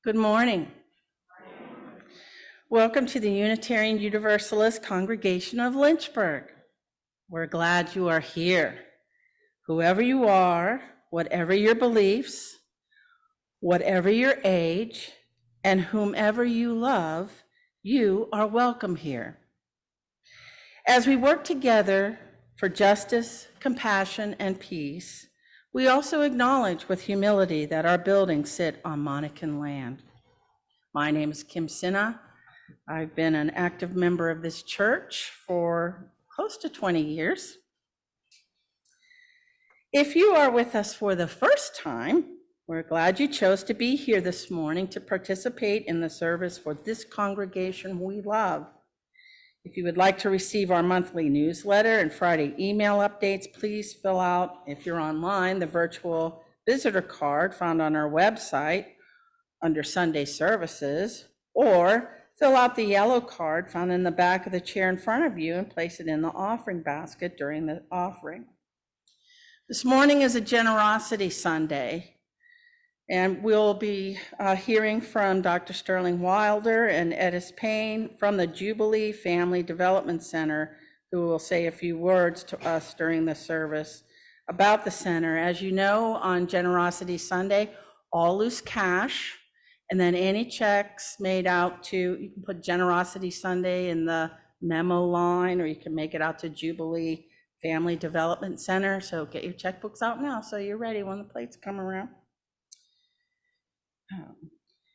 Good morning. Welcome to the Unitarian Universalist Congregation of Lynchburg. We're glad you are here. Whoever you are, whatever your beliefs, whatever your age, and whomever you love, you are welcome here. As we work together for justice, compassion, and peace, we also acknowledge with humility that our buildings sit on Monacan land. My name is Kim Sinha. I've been an active member of this church for close to 20 years. If you are with us for the first time, we're glad you chose to be here this morning to participate in the service for this congregation we love. If you would like to receive our monthly newsletter and Friday email updates, please fill out, if you're online, the virtual visitor card found on our website under Sunday services, or fill out the yellow card found in the back of the chair in front of you and place it in the offering basket during the offering. This morning is a Generosity Sunday, and we'll be hearing from Dr. Sterling Wilder and Edis Payne from the Jubilee Family Development Center, who will say a few words to us during the service about the center. As you know, on Generosity Sunday, all loose cash, and then any checks made out to, you can put Generosity Sunday in the memo line, or you can make it out to Jubilee Family Development Center. So get your checkbooks out now so you're ready when the plates come around.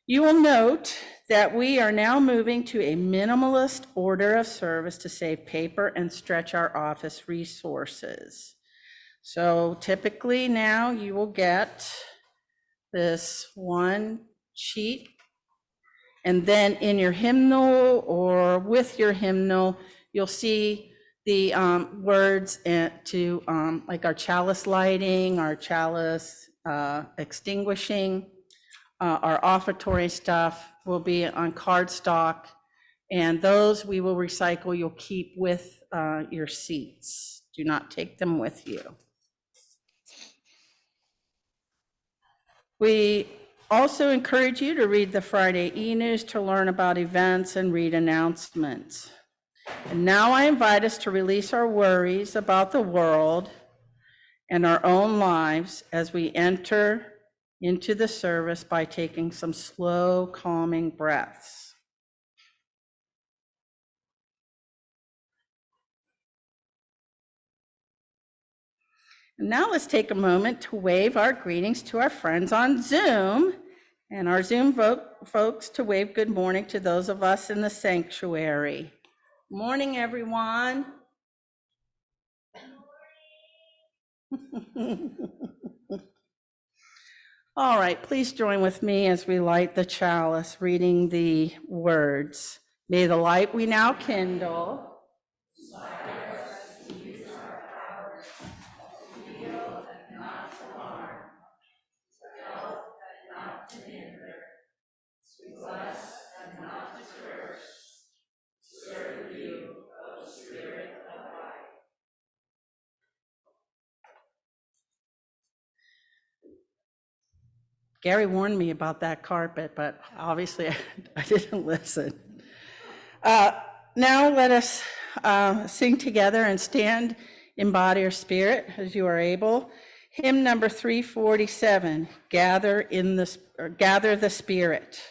You will note that we are now moving to a minimalist order of service to save paper and stretch our office resources. So typically now you will get this one sheet, and then in your hymnal or with your hymnal, you'll see the words to like our chalice lighting, our chalice extinguishing, our offertory stuff will be on cardstock, and those we will recycle. You'll keep with your seats. Do not take them with you. We also encourage you to read the Friday e-news to learn about events and read announcements. And now I invite us to release our worries about the world and our own lives as we enter into the service by taking some slow, calming breaths. And now let's take a moment to wave our greetings to our friends on Zoom, and our Zoom folks to wave good morning to those of us in the sanctuary. Morning, everyone. All right, please join with me as we light the chalice, reading the words. May the light we now kindle Gary warned me about that carpet, but obviously I didn't listen. Now let us sing together and stand in body or spirit as you are able. Hymn number 347, Gather the Spirit.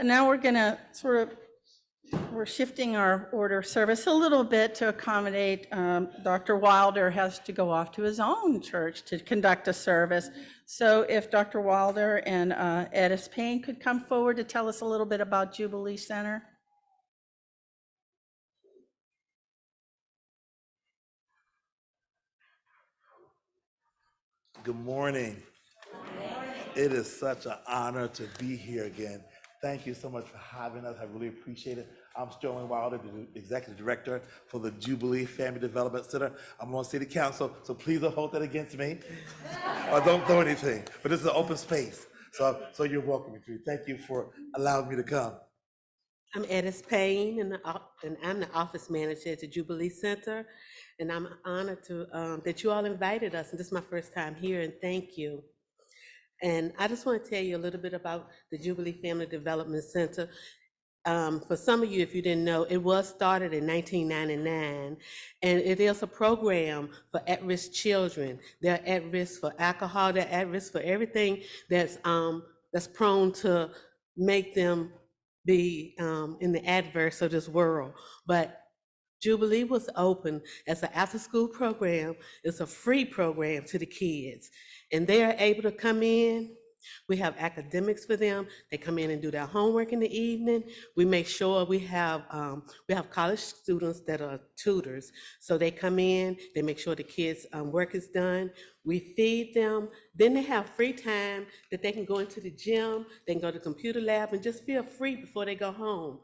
Now we're going to we're shifting our order of service a little bit to accommodate Dr. Wilder has to go off to his own church to conduct a service. So if Dr. Wilder and Edis Payne could come forward to tell us a little bit about Jubilee Center. Good morning. It is such an honor to be here again. Thank you so much for having us. I really appreciate it. I'm Sterling Wilder, the Executive Director for the Jubilee Family Development Center. I'm on City Council, so please don't hold that against me or don't throw anything. But this is an open space, so you're welcome. Thank you for allowing me to come. I'm Edis Payne, and I'm the office manager at the Jubilee Center. And I'm honored to that you all invited us. And this is my first time here, and thank you. And I just want to tell you a little bit about the Jubilee Family Development Center. For some of you, if you didn't know, it was started in 1999, and it is a program for at-risk children. They're at risk for alcohol, they're at risk for everything that's prone to make them be in the adverse of this world. But Jubilee was open as an after-school program. It's a free program to the kids, and they are able to come in. We have academics for them. They come in and do their homework in the evening. We make sure we have college students that are tutors. So they come in, they make sure the kids' work is done. We feed them. Then they have free time that they can go into the gym, they can go to the computer lab and just feel free before they go home.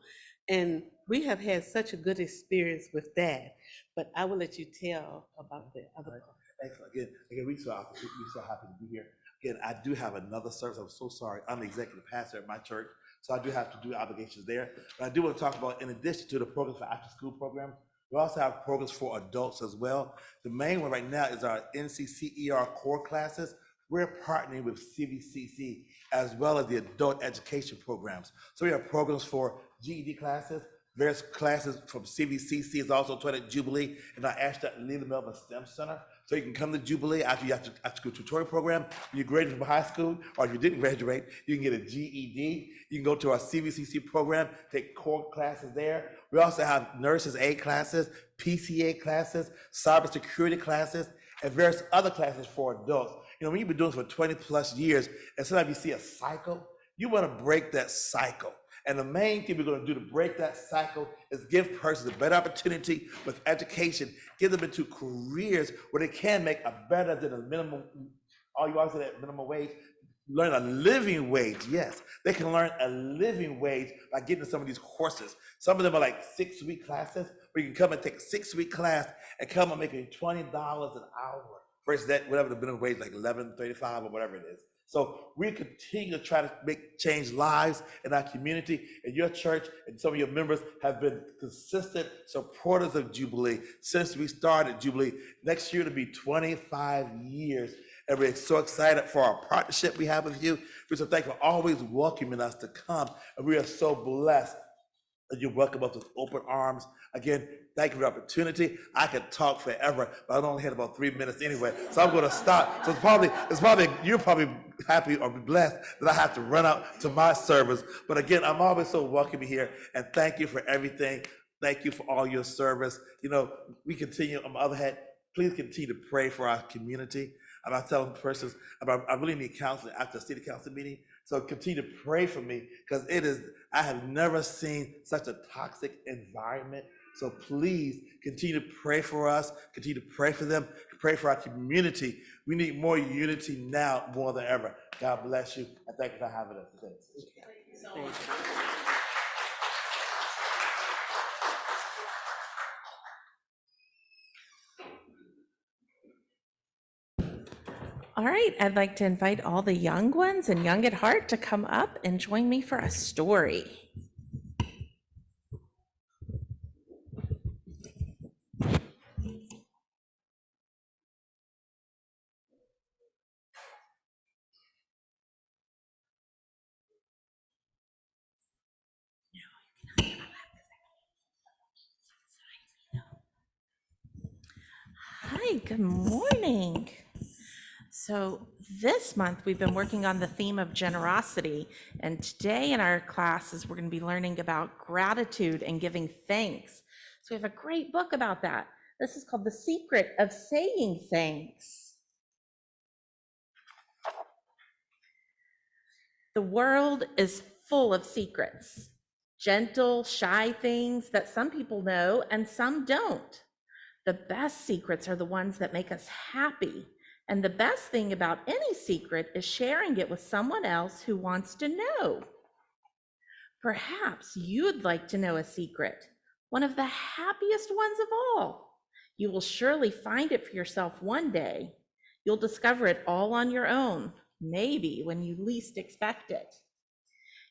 And we have had such a good experience with that. But I will let you tell about the other part. Excellent. Again, we're so happy to be here. Again, I do have another service. I'm so sorry. I'm the executive pastor at my church, so I do have to do obligations there. But I do want to talk about, in addition to the programs for after-school programs, we also have programs for adults as well. The main one right now is our NCCER core classes. We're partnering with CVCC as well as the adult education programs. So we have programs for GED classes, various classes from CVCC is also taught at Jubilee and our Ashton Leland Melvin STEM Center. So you can come to Jubilee after you have to after-school tutorial program. When you graduate from high school, or if you didn't graduate, you can get a GED. You can go to our CVCC program, take core classes there. We also have nurses aid classes, PCA classes, cybersecurity classes, and various other classes for adults. You know, when you've been doing this for 20 plus years, and sometimes you see a cycle, you want to break that cycle. And the main thing we're going to do to break that cycle is give persons a better opportunity with education, give them into careers where they can make a better than a minimum, all you always say that minimum wage, learn a living wage. Yes, they can learn a living wage by getting some of these courses. Some of them are like 6-week classes where you can come and take a 6-week class and come and making $20 an hour versus that, whatever the minimum wage, like $11.35 or whatever it is. So we continue to try to change lives in our community, and your church and some of your members have been consistent supporters of Jubilee since we started Jubilee. Next year to be 25 years, and we're so excited for our partnership we have with you. We're so thankful for always welcoming us to come, and we are so blessed that you welcome us with open arms. Again, thank you for the opportunity. I could talk forever, but I only had about 3 minutes anyway, so I'm going to stop. So it's probably you're probably happy or blessed that I have to run out to my service. But again, I'm always so welcome here, and thank you for everything. Thank you for all your service. You know, we continue. On the other hand, please continue to pray for our community. I'm not telling persons, I really need counseling after the city council meeting. So continue to pray for me, because I have never seen such a toxic environment. So please continue to pray for us, continue to pray for them, pray for our community. We need more unity now more than ever. God bless you, and thank you for having us today. Thank you. All right, I'd like to invite all the young ones and young at heart to come up and join me for a story. Hi, good morning. So this month, we've been working on the theme of generosity. And today in our classes, we're going to be learning about gratitude and giving thanks. So we have a great book about that. This is called The Secret of Saying Thanks. The world is full of secrets, gentle, shy things that some people know and some don't. The best secrets are the ones that make us happy. And the best thing about any secret is sharing it with someone else who wants to know. Perhaps you'd like to know a secret, one of the happiest ones of all. You will surely find it for yourself one day. You'll discover it all on your own, maybe when you least expect it.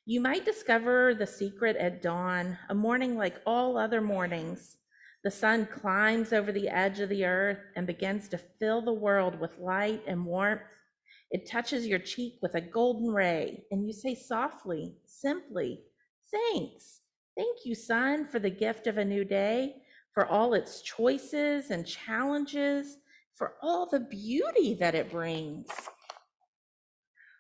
You might discover the secret at dawn, a morning like all other mornings. The sun climbs over the edge of the earth and begins to fill the world with light and warmth. It touches your cheek with a golden ray, and you say softly, simply, "Thanks. Thank you, sun, for the gift of a new day, for all its choices and challenges, for all the beauty that it brings."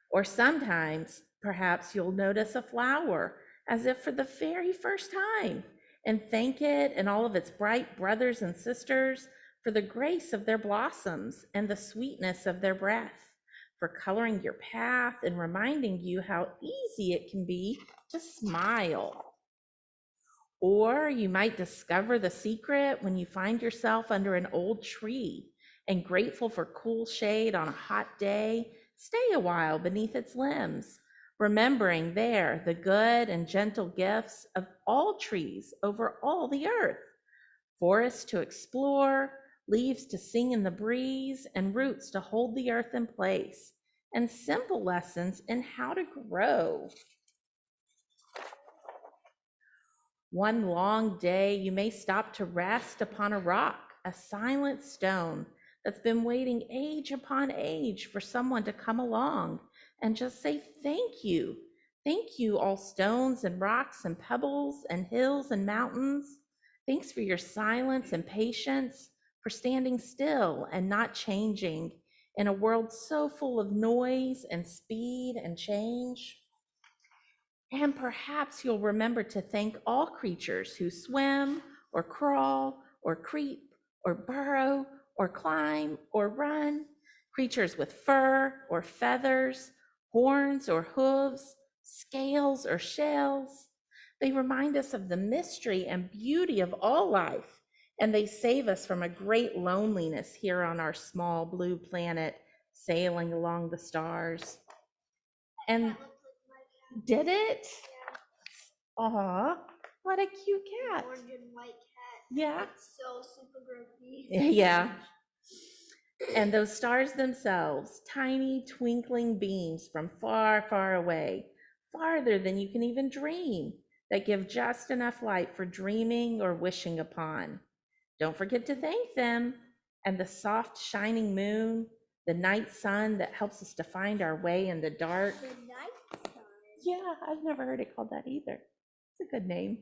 Or sometimes, perhaps you'll notice a flower as if for the very first time and thank it and all of its bright brothers and sisters for the grace of their blossoms and the sweetness of their breath, for coloring your path and reminding you how easy it can be to smile. Or you might discover the secret when you find yourself under an old tree and grateful for cool shade on a hot day. Stay a while beneath its limbs, remembering there the good and gentle gifts of all trees over all the earth. Forests to explore, leaves to sing in the breeze, and roots to hold the earth in place, and simple lessons in how to grow. One long day, you may stop to rest upon a rock, a silent stone that's been waiting age upon age for someone to come along and just say thank you. Thank you, all stones and rocks and pebbles and hills and mountains. Thanks for your silence and patience, for standing still and not changing in a world so full of noise and speed and change. And perhaps you'll remember to thank all creatures who swim or crawl or creep or burrow or climb or run, creatures with fur or feathers, horns or hooves, scales or shells. They remind us of the mystery and beauty of all life, and they save us from a great loneliness here on our small blue planet, sailing along the stars. And did it? Aw, what a cute cat. Orange and white cat. Yeah. It's so super grumpy. Yeah. And those stars themselves, tiny twinkling beams from far, far away, farther than you can even dream, that give just enough light for dreaming or wishing upon. Don't forget to thank them. And the soft, shining moon, the night sun that helps us to find our way in the dark. The night sun. Yeah, I've never heard it called that either. It's a good name.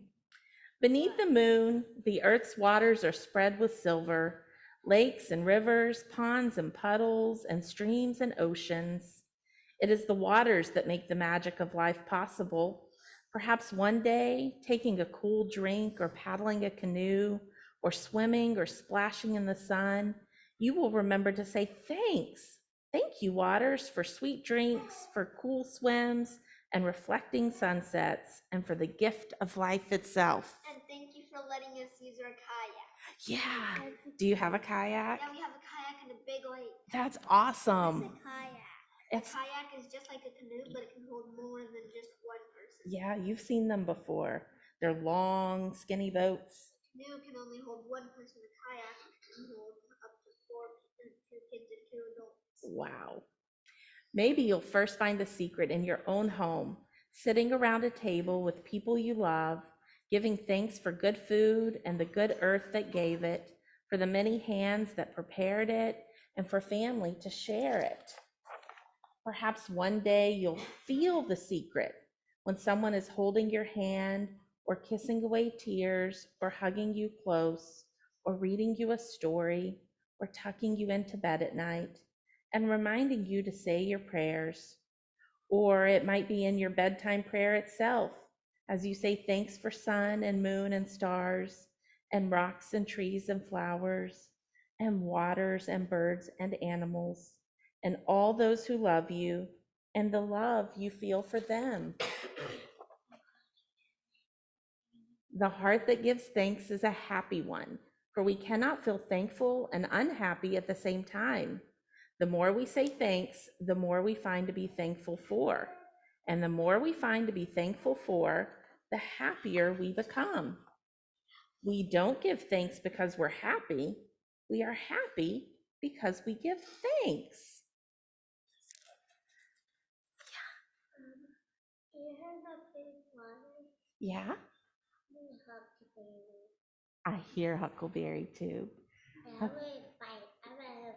Beneath the moon, the earth's waters are spread with silver, lakes and rivers, ponds and puddles, and streams and oceans. It is the waters that make the magic of life possible. Perhaps one day, taking a cool drink or paddling a canoe or swimming or splashing in the sun, you will remember to say thanks. Thank you, waters, for sweet drinks, for cool swims, and reflecting sunsets, and for the gift of life itself. And thank you for letting us use our kayak. Yeah. Do you have a kayak? Yeah, we have a kayak and a big lake. That's It's awesome. a kayak. It's, A kayak is just like a canoe, but it can hold more than just one person. yeah, you've seen them before. They're long, skinny boats. A canoe can only hold one person. A kayak can hold up to four people, two kids and two adults. Wow. Maybe you'll first find the secret in your own home, sitting around a table with people you love, giving thanks for good food and the good earth that gave it, for the many hands that prepared it, and for family to share it. Perhaps one day you'll feel the secret when someone is holding your hand or kissing away tears or hugging you close or reading you a story or tucking you into bed at night. and reminding you to say your prayers. Or it might be in your bedtime prayer itself, as you say thanks for sun and moon and stars, and rocks and trees and flowers, and waters and birds and animals, and all those who love you, and the love you feel for them. The heart that gives thanks is a happy one, for we cannot feel thankful and unhappy at the same time. The more we say thanks, the more we find to be thankful for. And the more we find to be thankful for, the happier we become. We don't give thanks because we're happy. We are happy because we give thanks. You heard that big water? Yeah, You have to baby. I hear Huckleberry too. I will bite. I will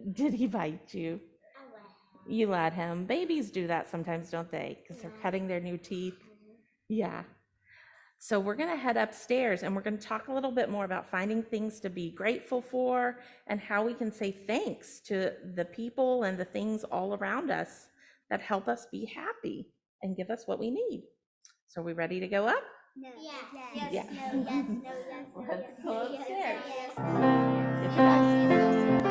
bite. Did he bite you? I will. You let him. Babies do that sometimes, don't they? Because they're cutting their new teeth. Yeah. So we're going to head upstairs and we're going to talk a little bit more about finding things to be grateful for and how we can say thanks to the people and the things all around us that help us be happy and give us what we need. So are we ready to go up? No. Yes. Yes. Yeah. No. Yes. No. Yes. No. Let's Yes. go No. Yes. upstairs. Yes. Yes. Yes.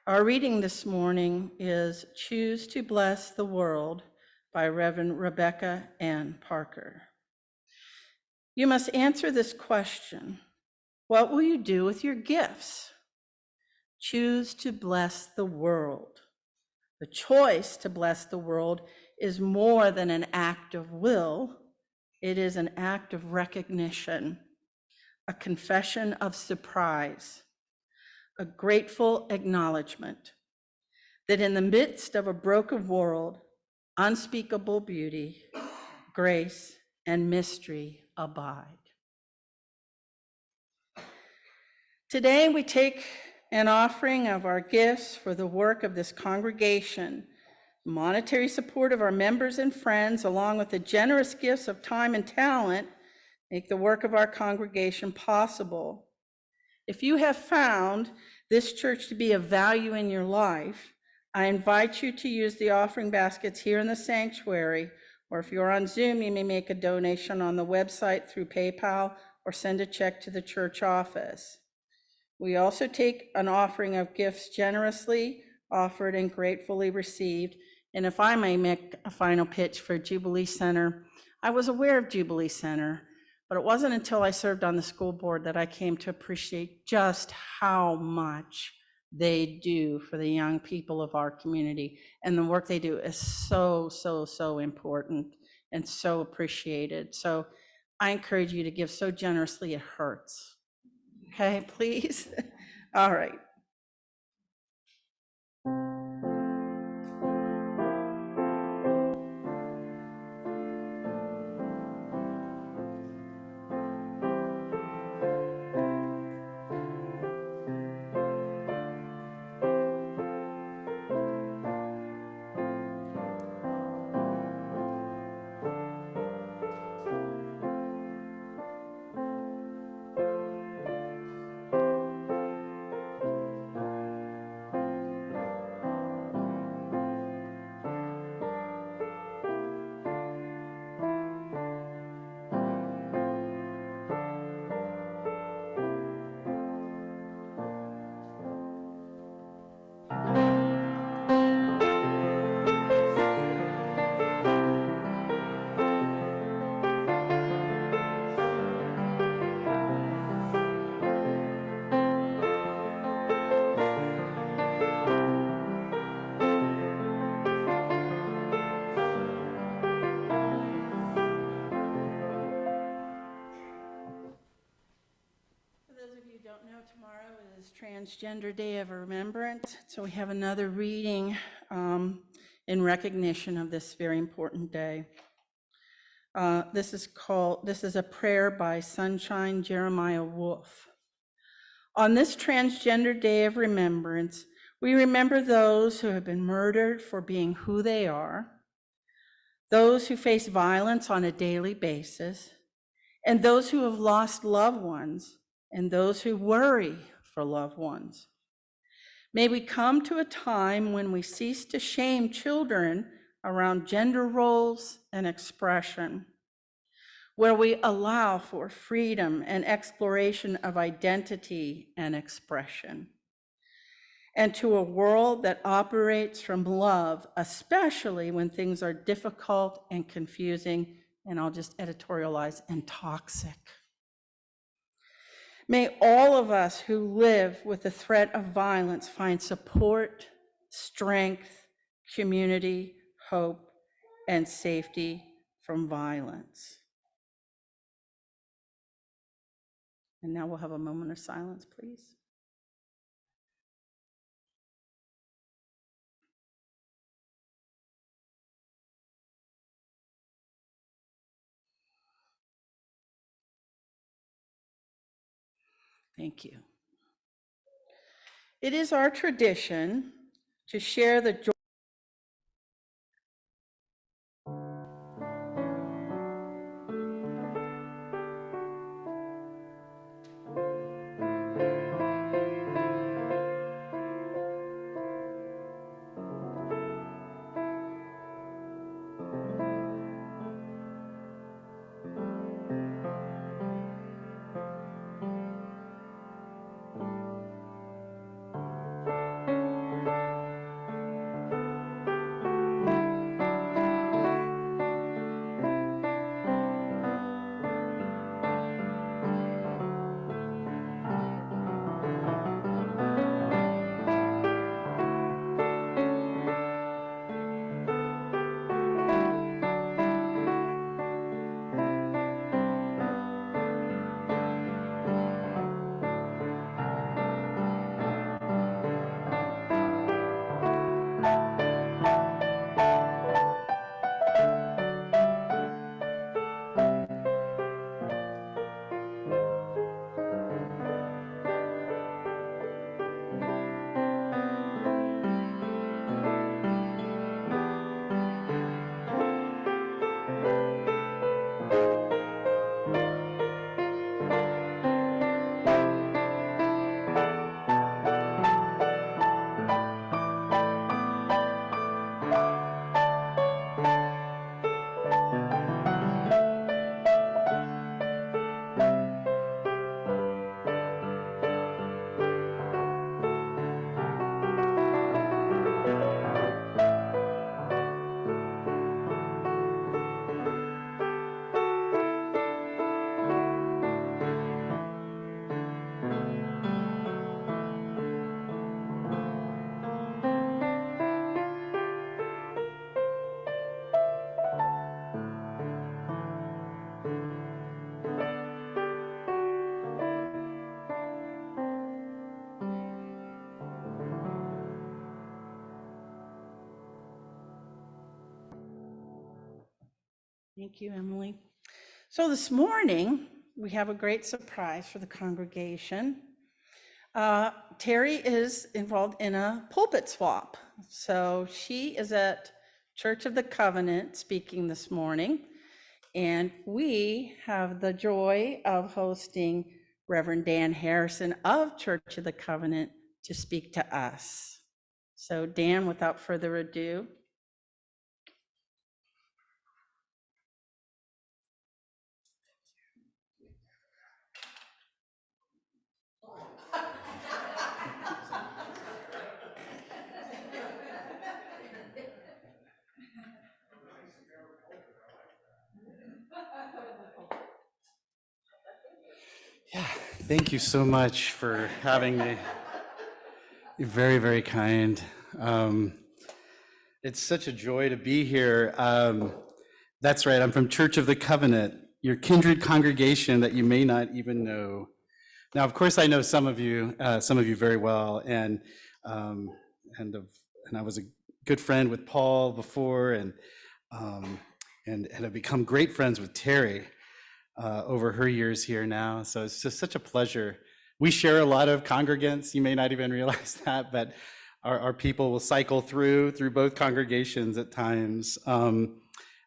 Our reading this morning is Choose to Bless the World by Reverend Rebecca Ann Parker. You must answer this question. What will you do with your gifts? Choose to bless the world. The choice to bless the world is more than an act of will. It is an act of recognition, a confession of surprise, a grateful acknowledgement that in the midst of a broken world, unspeakable beauty, grace, and mystery abide. Today, we take an offering of our gifts for the work of this congregation, monetary support of our members and friends, along with the generous gifts of time and talent, make the work of our congregation possible. If you have found this church to be of value in your life, I invite you to use the offering baskets here in the sanctuary, or if you're on Zoom, you may make a donation on the website through PayPal or send a check to the church office. We also take an offering of gifts generously offered and gratefully received. And if I may make a final pitch for Jubilee Center, I was aware of Jubilee Center, but it wasn't until I served on the school board that I came to appreciate just how much they do for the young people of our community. And the work they do is so, so, so important and so appreciated. So I encourage you to give so generously it hurts. Okay, please. All right. tomorrow is Transgender Day of Remembrance, so we have another reading in recognition of this very important day. This is a prayer by Sunshine Jeremiah Wolf. On this Transgender Day of Remembrance, we remember those who have been murdered for being who they are, those who face violence on a daily basis, and those who have lost loved ones, and those who worry for loved ones. May we come to a time when we cease to shame children around gender roles and expression, where we allow for freedom and exploration of identity and expression, and to a world that operates from love, especially when things are difficult and confusing, and I'll just editorialize, and toxic. May all of us who live with the threat of violence find support, strength, community, hope, and safety from violence. And now we'll have a moment of silence, please. Thank you. It is our tradition to share the joy. Thank you, Emily. So this morning, we have a great surprise for the congregation. Terry is involved in a pulpit swap. So she is at Church of the Covenant speaking this morning, and we have the joy of hosting Reverend Dan Harrison of Church of the Covenant to speak to us. So Dan, without further ado. Yeah, thank you so much for having me. You're very, very kind. It's such a joy to be here. That's right, I'm from Church of the Covenant, your kindred congregation that you may not even know. Now, of course, I know some of you very well, and I was a good friend with Paul before, and have become great friends with Terry over her years here now. So it's just such a pleasure. We share a lot of congregants. You may not even realize that, but our people will cycle through both congregations at times, and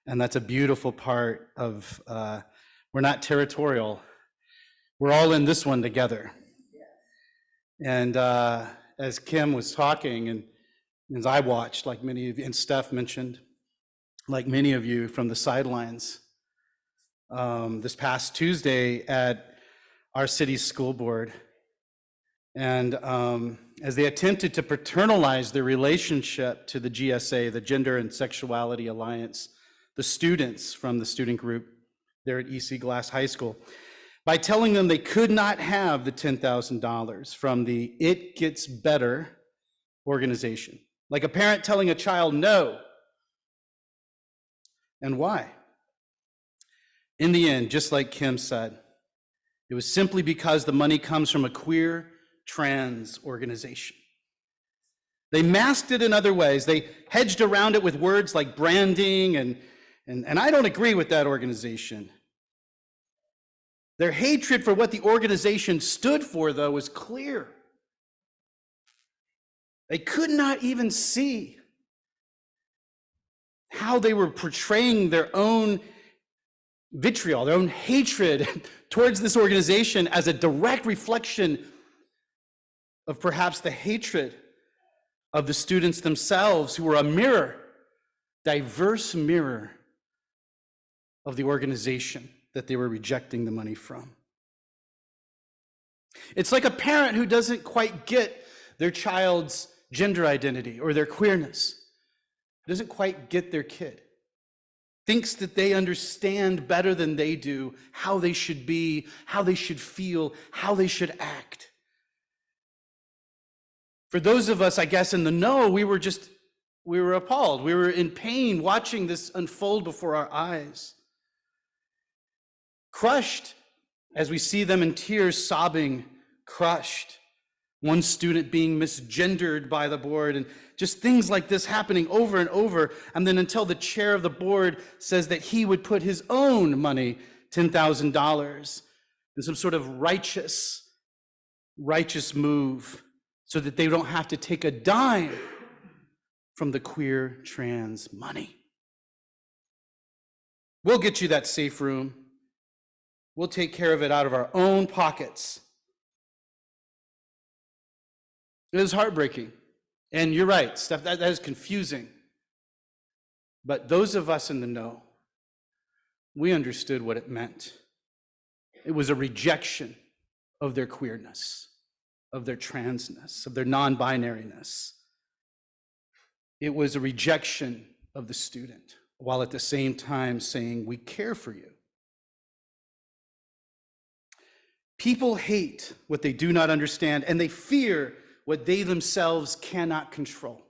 that's a beautiful part of. We're not territorial. We're all in this one together. And as Kim was talking, and as I watched, like many of you, and Steph mentioned, like many of you from the sidelines, this past Tuesday at our city's school board, and as they attempted to paternalize their relationship to the GSA, the Gender and Sexuality Alliance, the students from the student group there at EC Glass High School, by telling them they could not have the $10,000 from the It Gets Better organization. Like a parent telling a child no. And why? In the end, just like Kim said, it was simply because the money comes from a queer trans organization. They masked it in other ways. They hedged around it with words like branding, and I don't agree with that organization. Their hatred for what the organization stood for, though, was clear. They could not even see how they were portraying their own vitriol, their own hatred towards this organization as a direct reflection of perhaps the hatred of the students themselves, who were a mirror, diverse mirror of the organization that they were rejecting the money from. It's like a parent who doesn't quite get their child's gender identity or their queerness, doesn't quite get their kid, thinks that they understand better than they do how they should be, how they should feel, how they should act. For those of us, I guess, in the know, we were appalled. We were in pain watching this unfold before our eyes. Crushed as we see them in tears, sobbing, crushed. One student being misgendered by the board, and just things like this happening over and over. And then until the chair of the board says that he would put his own money, $10,000, in some sort of righteous move so that they don't have to take a dime from the queer trans money. We'll get you that safe room. We'll take care of it out of our own pockets. It is heartbreaking. And you're right, Steph, that is confusing. But those of us in the know, we understood what it meant. It was a rejection of their queerness, of their transness, of their non-binariness. It was a rejection of the student, while at the same time saying, we care for you. People hate what they do not understand, and they fear what they themselves cannot control.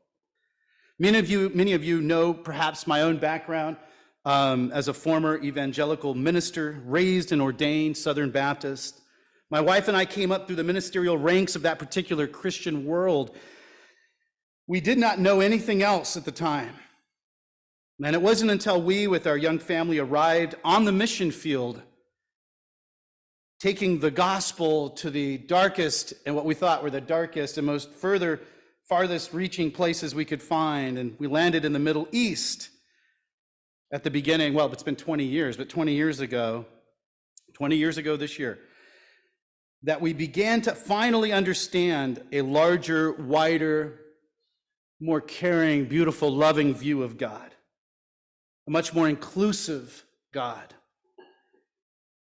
Many of you know perhaps my own background as a former evangelical minister, raised and ordained Southern Baptist. My wife and I came up through the ministerial ranks of that particular Christian world. We did not know anything else at the time. And it wasn't until we, with our young family, arrived on the mission field, taking the gospel to the darkest and what we thought were the darkest and most farthest reaching places we could find. And we landed in the Middle East at the beginning. Well, it's been 20 years, but 20 years ago this year, that we began to finally understand a larger, wider, more caring, beautiful, loving view of God, a much more inclusive God.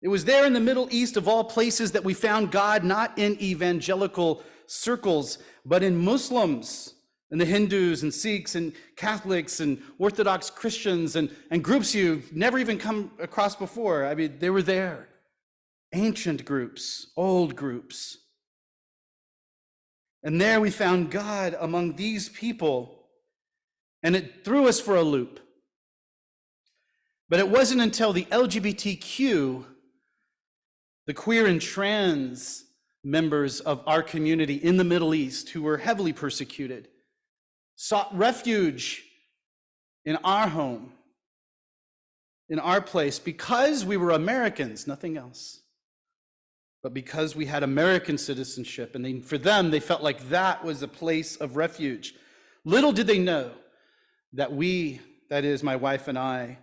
It was there in the Middle East, of all places, that we found God not in evangelical circles, but in Muslims, and the Hindus and Sikhs and Catholics and Orthodox Christians and groups you've never even come across before. I mean, they were there. Ancient groups, old groups. And there we found God among these people, and it threw us for a loop. But it wasn't until the LGBTQ, the queer and trans members of our community in the Middle East who were heavily persecuted sought refuge in our home, in our place, because we were Americans, nothing else, but because we had American citizenship. And for them, they felt like that was a place of refuge. Little did they know that we, that is my wife and I,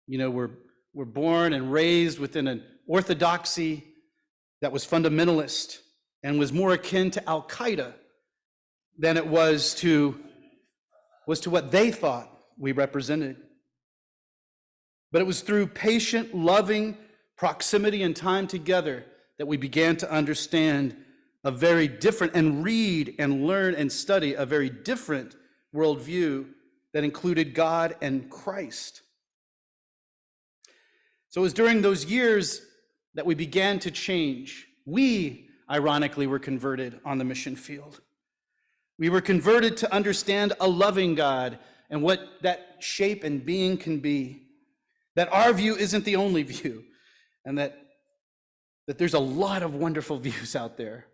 were born and raised within an orthodoxy that was fundamentalist and was more akin to Al-Qaeda than it was to what they thought we represented. But it was through patient, loving proximity and time together that we began to understand a very different, and read and learn and study a very different worldview that included God and Christ. So it was during those years that we began to change. We, ironically, were converted on the mission field. We were converted to understand a loving God and what that shape and being can be. That our view isn't the only view, and that there's a lot of wonderful views out there.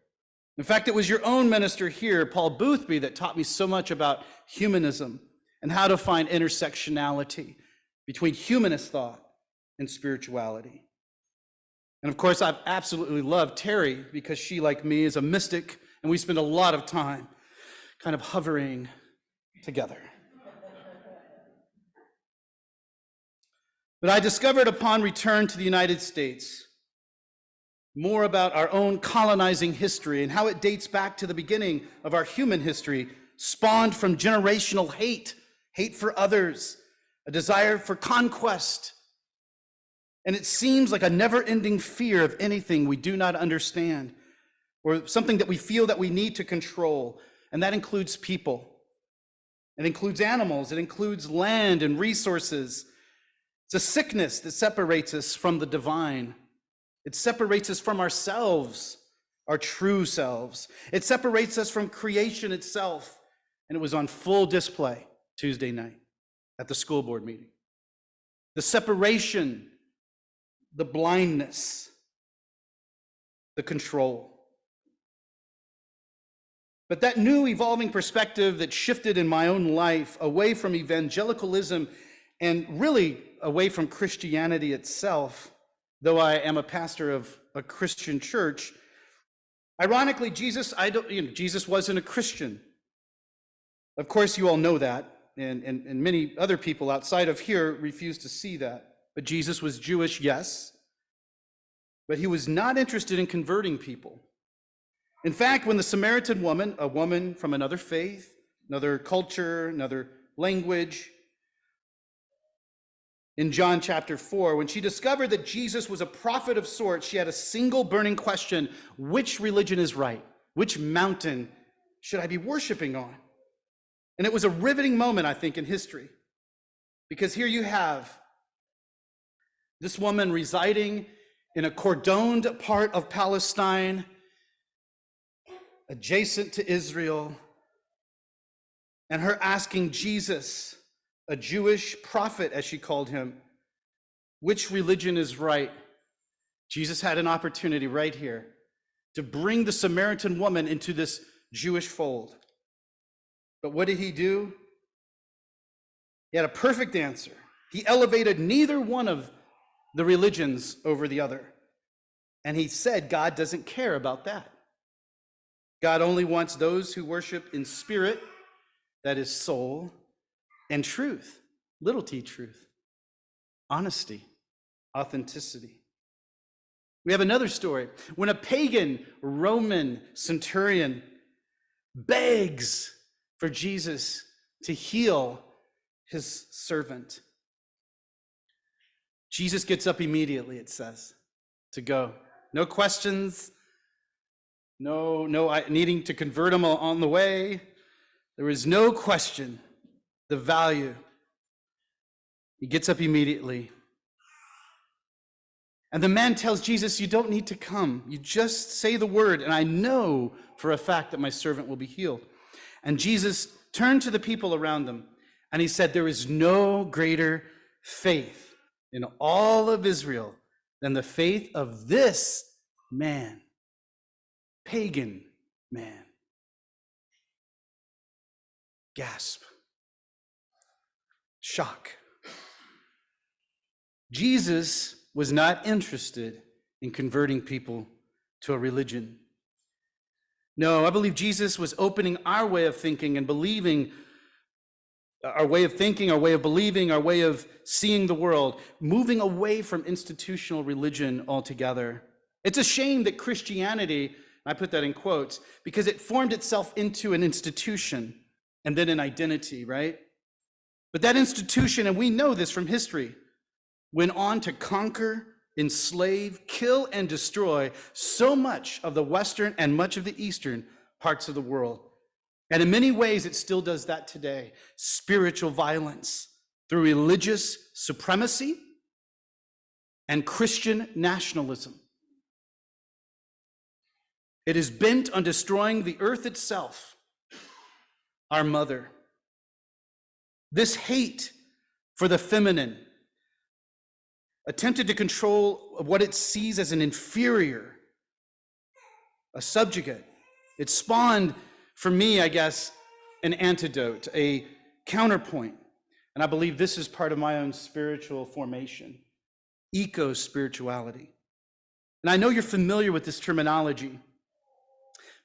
In fact, it was your own minister here, Paul Boothby, that taught me so much about humanism and how to find intersectionality between humanist thought and spirituality. And of course, I've absolutely loved Terre because she, like me, is a mystic, and we spend a lot of time kind of hovering together. But I discovered upon return to the United States more about our own colonizing history and how it dates back to the beginning of our human history, spawned from generational hate for others, a desire for conquest. And it seems like a never-ending fear of anything we do not understand, or something that we feel that we need to control. And that includes people. It includes animals. It includes land and resources. It's a sickness that separates us from the divine. It separates us from ourselves, our true selves. It separates us from creation itself. And it was on full display Tuesday night at the school board meeting. The separation, the blindness, the control. But that new evolving perspective that shifted in my own life away from evangelicalism and really away from Christianity itself, though I am a pastor of a Christian church, ironically, Jesus wasn't a Christian. Of course, you all know that, and many other people outside of here refuse to see that. But Jesus was Jewish, yes, but he was not interested in converting people. In fact, when the Samaritan woman, a woman from another faith, another culture, another language, in John chapter 4, when she discovered that Jesus was a prophet of sorts, she had a single burning question: which religion is right? Which mountain should I be worshiping on? And it was a riveting moment, I think, in history, because here you have this woman residing in a cordoned part of Palestine, adjacent to Israel, and her asking Jesus, a Jewish prophet, as she called him, which religion is right? Jesus had an opportunity right here to bring the Samaritan woman into this Jewish fold. But what did he do? He had a perfect answer. He elevated neither one of the religions over the other. And he said God doesn't care about that. God only wants those who worship in spirit, that is soul, and truth, little t truth, honesty, authenticity. We have another story. When a pagan Roman centurion begs for Jesus to heal his servant, Jesus gets up immediately, it says, to go. No questions, no needing to convert him on the way. There was no question the value. He gets up immediately. And the man tells Jesus, you don't need to come. You just say the word, and I know for a fact that my servant will be healed. And Jesus turned to the people around them, and he said, there is no greater faith in all of Israel than the faith of this man. pagan man. Gasp. Shock. Jesus was not interested in converting people to a religion. No, I believe Jesus was opening our way of thinking and believing, our way of thinking, our way of believing, our way of seeing the world, moving away from institutional religion altogether. It's a shame that Christianity, I put that in quotes, because it formed itself into an institution and then an identity, right? But that institution, and we know this from history, went on to conquer, enslave, kill, and destroy so much of the Western and much of the Eastern parts of the world. And in many ways, it still does that today. Spiritual violence through religious supremacy and Christian nationalism. It is bent on destroying the earth itself, our mother. This hate for the feminine, attempted to control what it sees as an inferior, a subjugate. It spawned, for me, I guess, an antidote, a counterpoint. And I believe this is part of my own spiritual formation, eco-spirituality. And I know you're familiar with this terminology,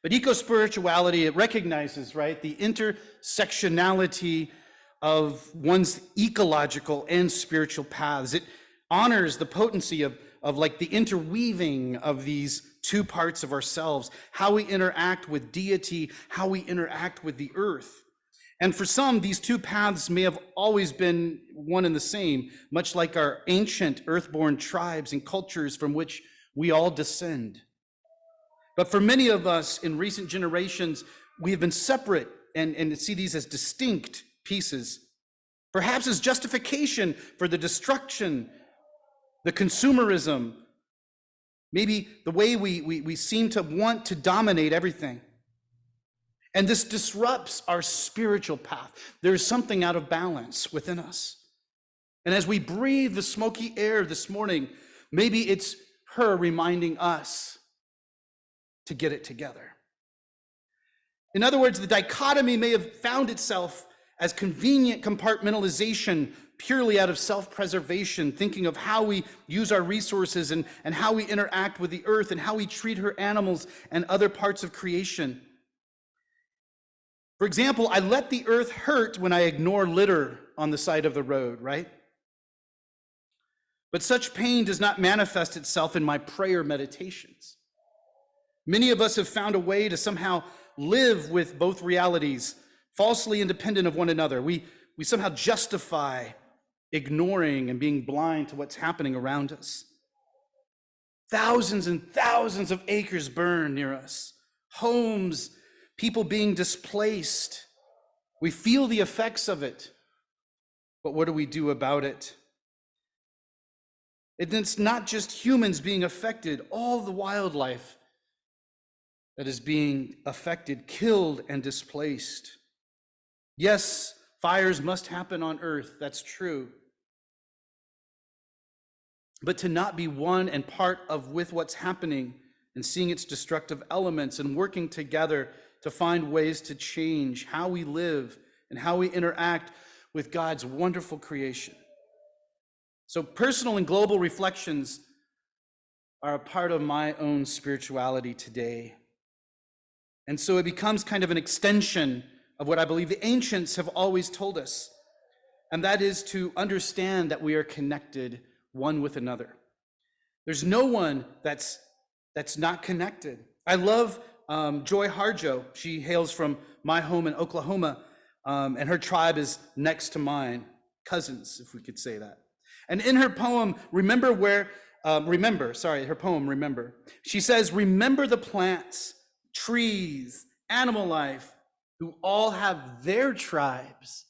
but eco-spirituality, it recognizes, right, the intersectionality of one's ecological and spiritual paths. It honors the potency of like the interweaving of these two parts of ourselves, how we interact with deity, how we interact with the earth. And for some, these two paths may have always been one and the same, much like our ancient earthborn tribes and cultures from which we all descend. But for many of us in recent generations, we have been separate and see these as distinct pieces, perhaps as justification for the destruction, the consumerism, maybe the way we seem to want to dominate everything. And this disrupts our spiritual path. There's something out of balance within us. And as we breathe the smoky air this morning, maybe it's her reminding us to get it together. In other words, the dichotomy may have found itself as convenient compartmentalization purely out of self-preservation, thinking of how we use our resources and how we interact with the earth and how we treat her animals and other parts of creation. For example, I let the earth hurt when I ignore litter on the side of the road, right? But such pain does not manifest itself in my prayer meditations. Many of us have found a way to somehow live with both realities, falsely independent of one another. We somehow justify ignoring and being blind to what's happening around us. Thousands and thousands of acres burn near us. Homes, people being displaced. We feel the effects of it, but what do we do about it? It's not just humans being affected, all the wildlife that is being affected, killed, and displaced. Yes, fires must happen on earth, that's true. But to not be one and part of with what's happening and seeing its destructive elements and working together to find ways to change how we live and how we interact with God's wonderful creation. So personal and global reflections are a part of my own spirituality today. And so it becomes kind of an extension of what I believe the ancients have always told us, and that is to understand that we are connected one with another. There's no one that's not connected. I love Joy Harjo. She hails from my home in Oklahoma, and her tribe is next to mine, cousins, if we could say that. And in her poem, Remember, she says, remember the plants, trees, animal life, who all have their tribes,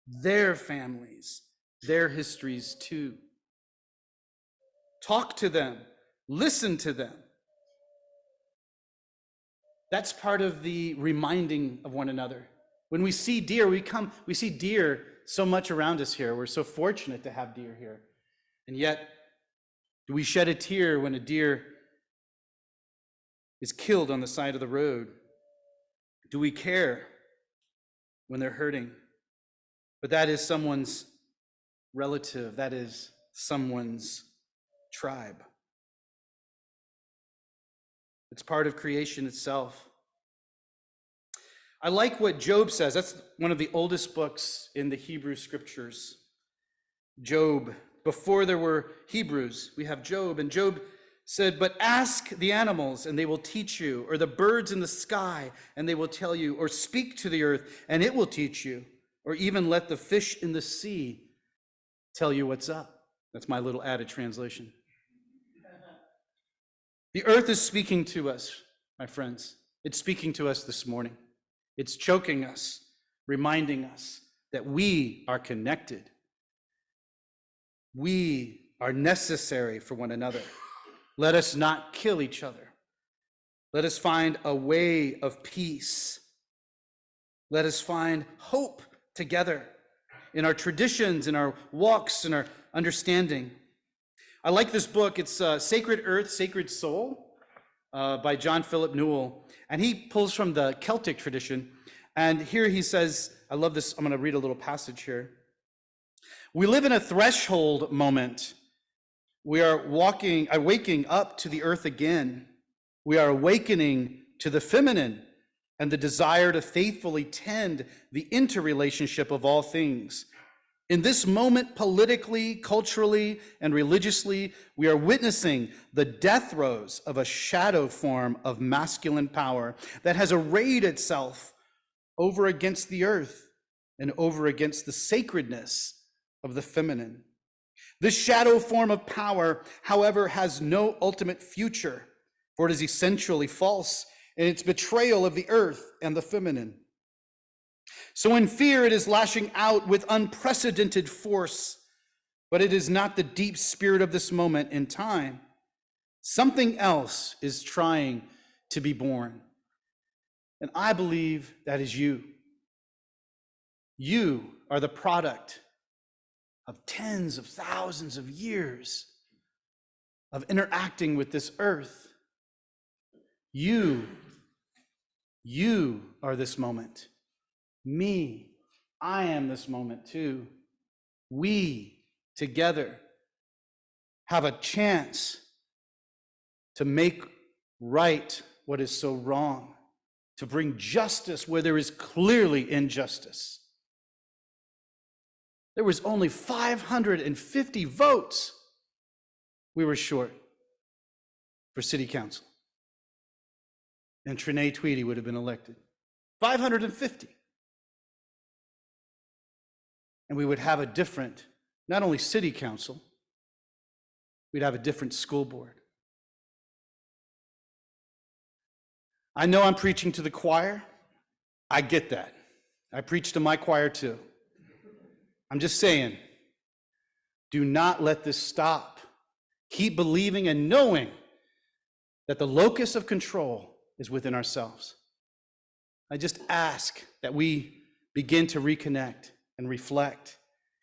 their families, their histories too. Talk to them, listen to them. That's part of the reminding of one another. When we see deer, we see deer so much around us here. We're so fortunate to have deer here. And yet, do we shed a tear when a deer is killed on the side of the road? Do we care when they're hurting? But that is someone's relative, that is someone's tribe. It's part of creation itself. I like what Job says. That's one of the oldest books in the Hebrew scriptures. Job, before there were Hebrews, we have Job, and Job said, "But ask the animals and they will teach you, or the birds in the sky and they will tell you, or speak to the earth and it will teach you, or even let the fish in the sea tell you what's up." That's my little added translation. The earth is speaking to us, my friends. It's speaking to us this morning. It's choking us, reminding us that we are connected. We are necessary for one another. Let us not kill each other. Let us find a way of peace. Let us find hope together in our traditions, in our walks, in our understanding. I like this book. It's Sacred Earth, Sacred Soul by John Philip Newell. And he pulls from the Celtic tradition. And here he says, I love this. I'm going to read a little passage here. "We live in a threshold moment. We are waking up to the earth again. We are awakening to the feminine and the desire to faithfully tend the interrelationship of all things. In this moment, politically, culturally, and religiously, we are witnessing the death throes of a shadow form of masculine power that has arrayed itself over against the earth and over against the sacredness of the feminine. This shadow form of power, however, has no ultimate future, for it is essentially false in its betrayal of the earth and the feminine. So in fear, it is lashing out with unprecedented force, but it is not the deep spirit of this moment in time. Something else is trying to be born. And I believe that is you. You are the product of tens of thousands of years of interacting with this earth. You are this moment. Me, I am this moment too. We together have a chance to make right what is so wrong, to bring justice where there is clearly injustice. There was only 550 votes. We were short for city council. And Trenae Tweedy would have been elected. 550. And we would have a different, not only city council, we'd have a different school board. I know I'm preaching to the choir. I get that. I preach to my choir too. I'm just saying, do not let this stop. Keep believing and knowing that the locus of control is within ourselves. I just ask that we begin to reconnect and reflect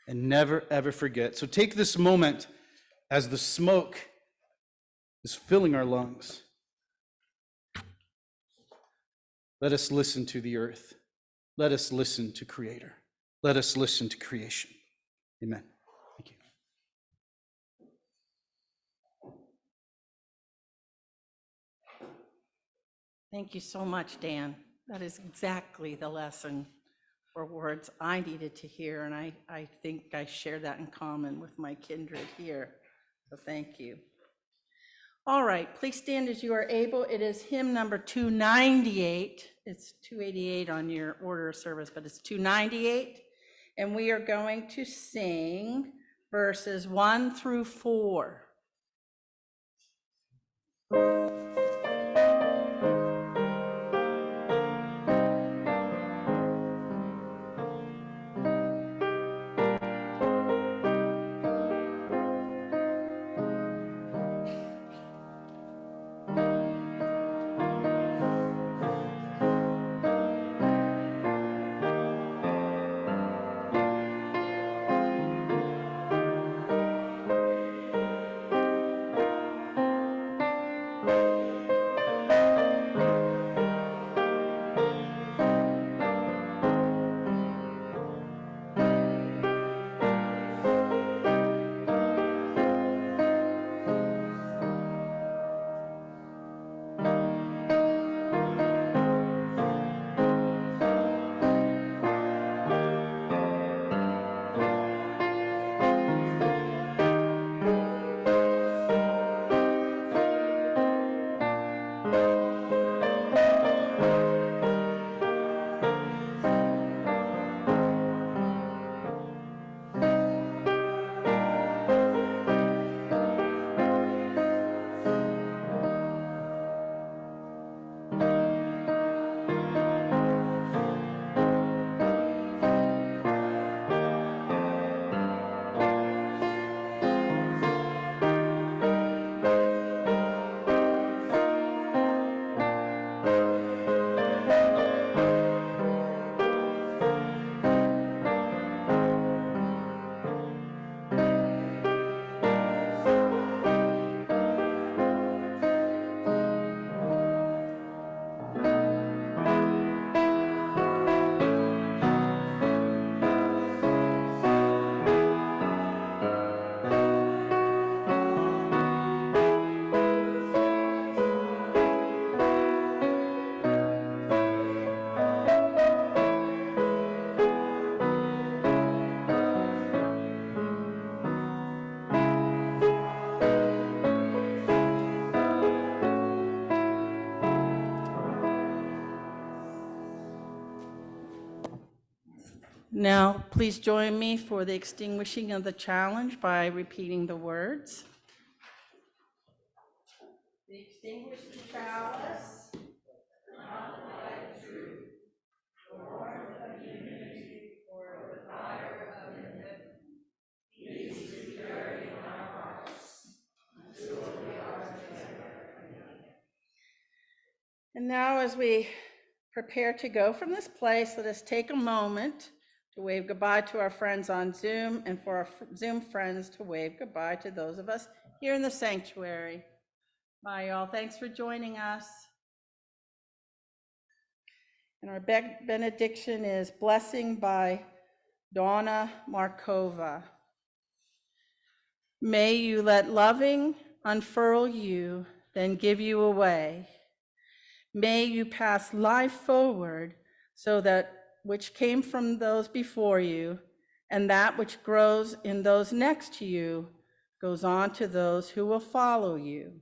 and never, ever forget. So take this moment as the smoke is filling our lungs. Let us listen to the earth. Let us listen to Creator. Let us listen to creation. Amen. Thank you. Thank you so much, Dan. That is exactly the lesson or words I needed to hear, and I think I share that in common with my kindred here. So thank you. All right, please stand as you are able. It is hymn number 298. It's 288 on your order of service, but it's 298. And we are going to sing verses 1 through 4. Now, please join me for the extinguishing of the challenge by repeating the words. The extinguished chalice. And now, as we prepare to go from this place, let us take a moment to wave goodbye to our friends on Zoom, and for our Zoom friends to wave goodbye to those of us here in the sanctuary. Bye, y'all. Thanks for joining us. And our benediction is blessing by Donna Markova. May you let loving unfurl you, then give you away. May you pass life forward so that which came from those before you and that which grows in those next to you goes on to those who will follow you.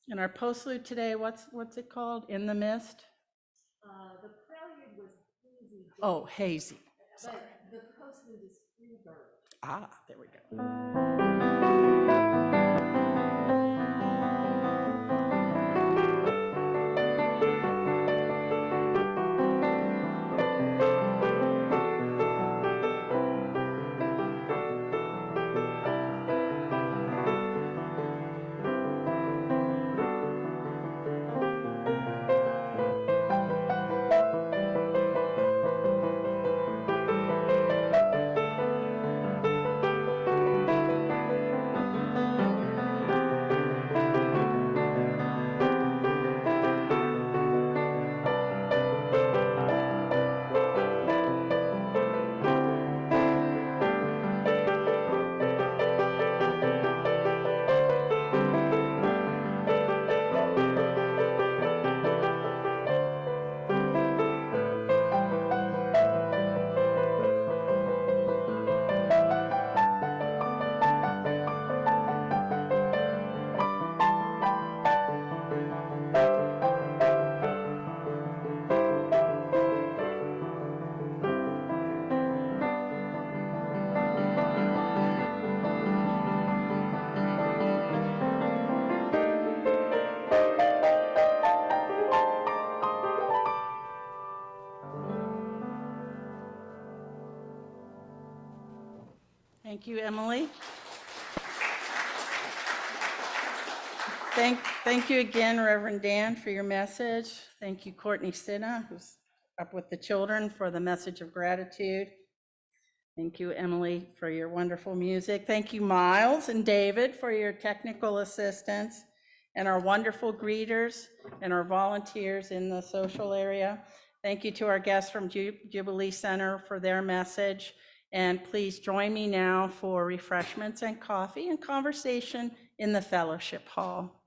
And our postlude today, what's it called? In the Mist? The prelude was hazy. Oh, hazy. Sorry. But the postlude is free bird. Ah, there we go. Thank you, Emily. Thank you again, Reverend Dan, for your message. Thank you, Courtney Sinna, who's up with the children, for the message of gratitude. Thank you, Emily, for your wonderful music. Thank you, Miles and David, for your technical assistance, and our wonderful greeters and our volunteers in the social area. Thank you to our guests from Jubilee Center for their message. And please join me now for refreshments and coffee and conversation in the fellowship hall.